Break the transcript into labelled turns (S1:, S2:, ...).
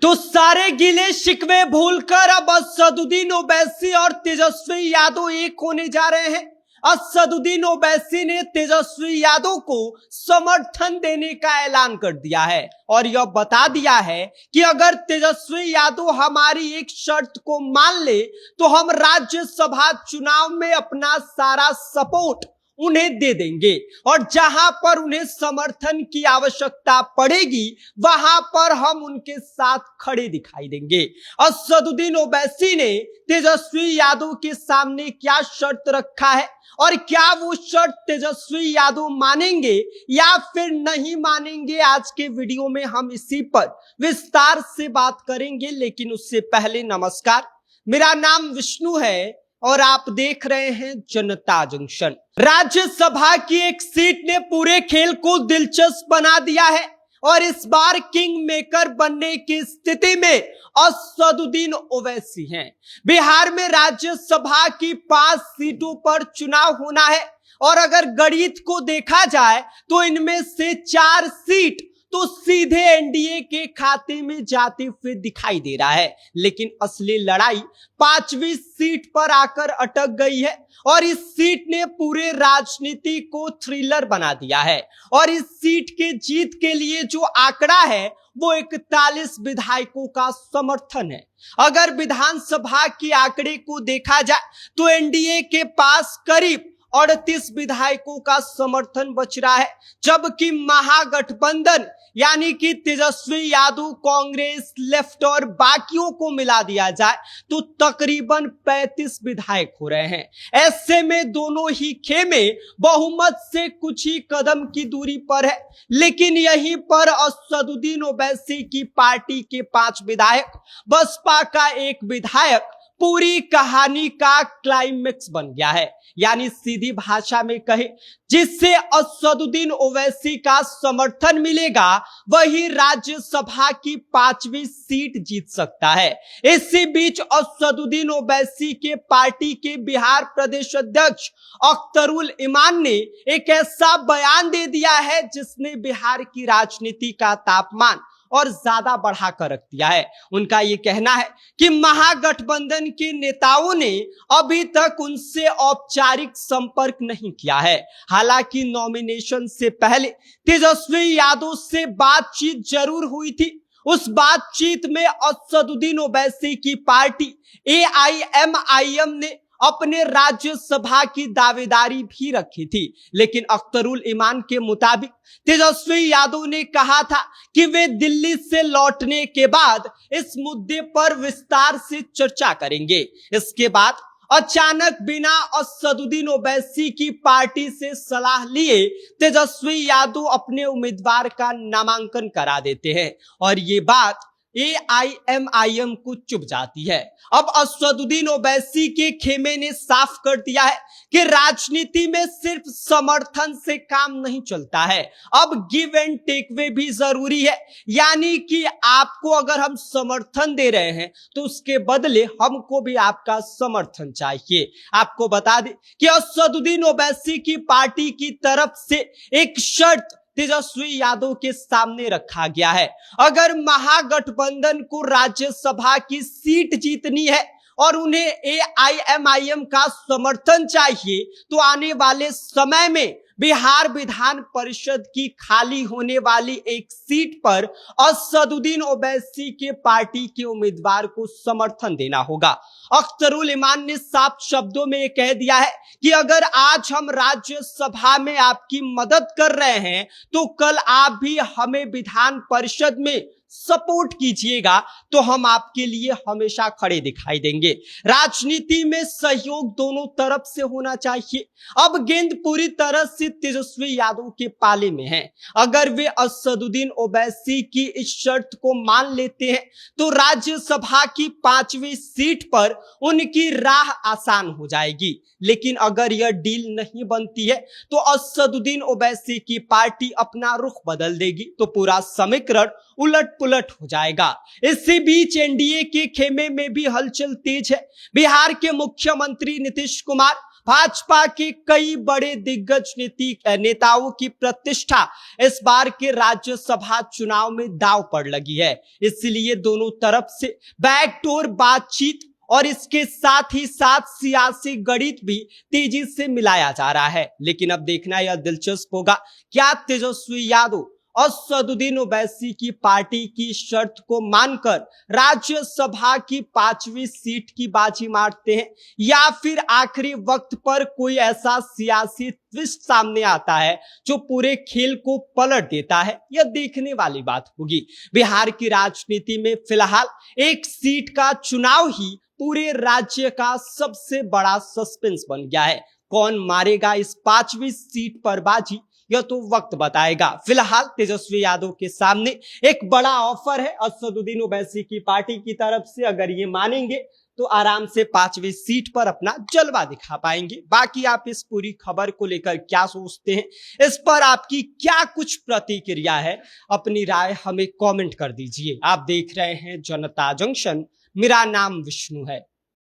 S1: तो सारे गिले शिकवे भूलकर अब असदुद्दीन ओवैसी और तेजस्वी यादव एक होने जा रहे हैं। असदुद्दीन ओवैसी ने तेजस्वी यादव को समर्थन देने का ऐलान कर दिया है और यह बता दिया है कि अगर तेजस्वी यादव हमारी एक शर्त को मान ले तो हम राज्यसभा चुनाव में अपना सारा सपोर्ट उन्हें दे देंगे और जहां पर उन्हें समर्थन की आवश्यकता पड़ेगी वहां पर हम उनके साथ खड़े दिखाई देंगे। असदुद्दीन ओवैसी ने तेजस्वी यादव के सामने क्या शर्त रखा है और क्या वो शर्त तेजस्वी यादव मानेंगे या फिर नहीं मानेंगे, आज के वीडियो में हम इसी पर विस्तार से बात करेंगे। लेकिन उससे पहले नमस्कार, मेरा नाम विष्णु है और आप देख रहे हैं जनता जंक्शन। राज्यसभा की एक सीट ने पूरे खेल को दिलचस्प बना दिया है और इस बार किंग मेकर बनने की स्थिति में असदुद्दीन ओवैसी हैं। बिहार में राज्यसभा की 5 सीटों पर चुनाव होना है और अगर गणित को देखा जाए तो इनमें से 4 सीट तो सीधे एनडीए के खाते में जाते हुए दिखाई दे रहा है। लेकिन असली लड़ाई 5वीं सीट पर आकर अटक गई है और इस सीट ने पूरे राजनीति को थ्रिलर बना दिया है और इस सीट के जीत के लिए जो आंकड़ा है वो 41 विधायकों का समर्थन है। अगर विधानसभा के आंकड़े को देखा जाए तो एनडीए के पास करीब 38 विधायकों का समर्थन बच रहा है, जबकि महागठबंधन यानी कि तेजस्वी यादव, कांग्रेस, लेफ्ट और बाकियों को मिला दिया जाए तो तकरीबन 35 विधायक हो रहे हैं। ऐसे में दोनों ही खेमे बहुमत से कुछ ही कदम की दूरी पर है। लेकिन यहीं पर असदुद्दीन ओवैसी की पार्टी के 5 विधायक, बसपा का 1 विधायक पूरी कहानी का क्लाइमेक्स बन गया है। यानी सीधी भाषा में कहे, जिससे असदुद्दीन ओवैसी का समर्थन मिलेगा वही राज्यसभा की 5वीं सीट जीत सकता है। इसी बीच असदुद्दीन ओवैसी के पार्टी के बिहार प्रदेश अध्यक्ष अख्तरुल इमान ने एक ऐसा बयान दे दिया है जिसने बिहार की राजनीति का तापमान और ज्यादा बढ़ाकर रख दिया है। उनका यह कहना है कि महागठबंधन के नेताओं ने अभी तक उनसे औपचारिक संपर्क नहीं किया है। हालांकि नॉमिनेशन से पहले तेजस्वी यादव से बातचीत जरूर हुई थी। उस बातचीत में असदुद्दीन ओवैसी की पार्टी AIMIM ने अपने राज्यसभा की दावेदारी भी रखी थी। लेकिन अख्तरुल इमान के मुताबिक तेजस्वी यादव ने कहा था कि वे दिल्ली से लौटने के बाद इस मुद्दे पर विस्तार से चर्चा करेंगे। इसके बाद अचानक बिना असदुद्दीन ओवैसी की पार्टी से सलाह लिए तेजस्वी यादव अपने उम्मीदवार का नामांकन करा देते हैं और ये बात AIMIM को चुप जाती है। अब असदुद्दीन ओवैसी के खेमे ने साफ कर दिया है कि राजनीति में सिर्फ समर्थन से काम नहीं चलता है, अब गिव एंड टेक वे भी जरूरी है। यानी कि आपको अगर हम समर्थन दे रहे हैं तो उसके बदले हमको भी आपका समर्थन चाहिए। आपको बता दें कि असदुद्दीन ओवैसी की पार्टी की तरफ से एक शर्त तेजस्वी यादव के सामने रखा गया है। अगर महागठबंधन को राज्यसभा की सीट जीतनी है और उन्हें AIMIM का समर्थन चाहिए तो आने वाले समय में बिहार विधान परिषद की खाली होने वाली एक सीट पर असदुद्दीन ओवैसी के पार्टी के उम्मीदवार को समर्थन देना होगा। अख्तरुल इमान ने साफ शब्दों में कह दिया है कि अगर आज हम राज्यसभा में आपकी मदद कर रहे हैं तो कल आप भी हमें विधान परिषद में सपोर्ट कीजिएगा तो हम आपके लिए हमेशा खड़े दिखाई देंगे। राजनीति में सहयोग दोनों तरफ से होना चाहिए। अब गेंद पूरी तरह से तेजस्वी यादव के पाले में है। अगर वे असदुद्दीन ओवैसी की इस शर्त को मान लेते हैं तो राज्यसभा की 5वीं सीट पर उनकी राह आसान हो जाएगी। लेकिन अगर यह डील नहीं बनती है तो असदुद्दीन ओवैसी की पार्टी अपना रुख बदल देगी तो पूरा समीकरण उलट पुलट हो जाएगा। इसी बीच एनडीए के खेमे में भी हलचल तेज है। बिहार के मुख्यमंत्री नीतीश कुमार भाजपा के कई बड़े दिग्गज नेताओं की प्रतिष्ठा इस बार के राज्यसभा चुनाव में दांव पर लगी है। इसलिए दोनों तरफ से बैकडोर बातचीत और इसके साथ ही साथ सियासी गणित भी तेजी से मिलाया जा रहा है। लेकिन अब देखना यह दिलचस्प होगा, क्या तेजस्वी यादव असदुद्दीन ओवैसी की पार्टी की शर्त को मानकर राज्यसभा की 5वीं सीट की बाजी मारते हैं, या फिर आखिरी वक्त पर कोई ऐसा सियासी ट्विस्ट सामने आता है जो पूरे खेल को पलट देता है। यह देखने वाली बात होगी। बिहार की राजनीति में फिलहाल एक सीट का चुनाव ही पूरे राज्य का सबसे बड़ा सस्पेंस बन गया है। कौन मारेगा इस 5वीं सीट पर बाजी, यह तो वक्त बताएगा। फिलहाल तेजस्वी यादव के सामने एक बड़ा ऑफर है असदुद्दीन ओवैसी की पार्टी की तरफ से। अगर ये मानेंगे तो आराम से 5वीं सीट पर अपना जलवा दिखा पाएंगे। बाकी आप इस पूरी खबर को लेकर क्या सोचते हैं, इस पर आपकी क्या कुछ प्रतिक्रिया है, अपनी राय हमें कमेंट कर दीजिए। आप देख रहे हैं जनता जंक्शन, मेरा नाम विष्णु है।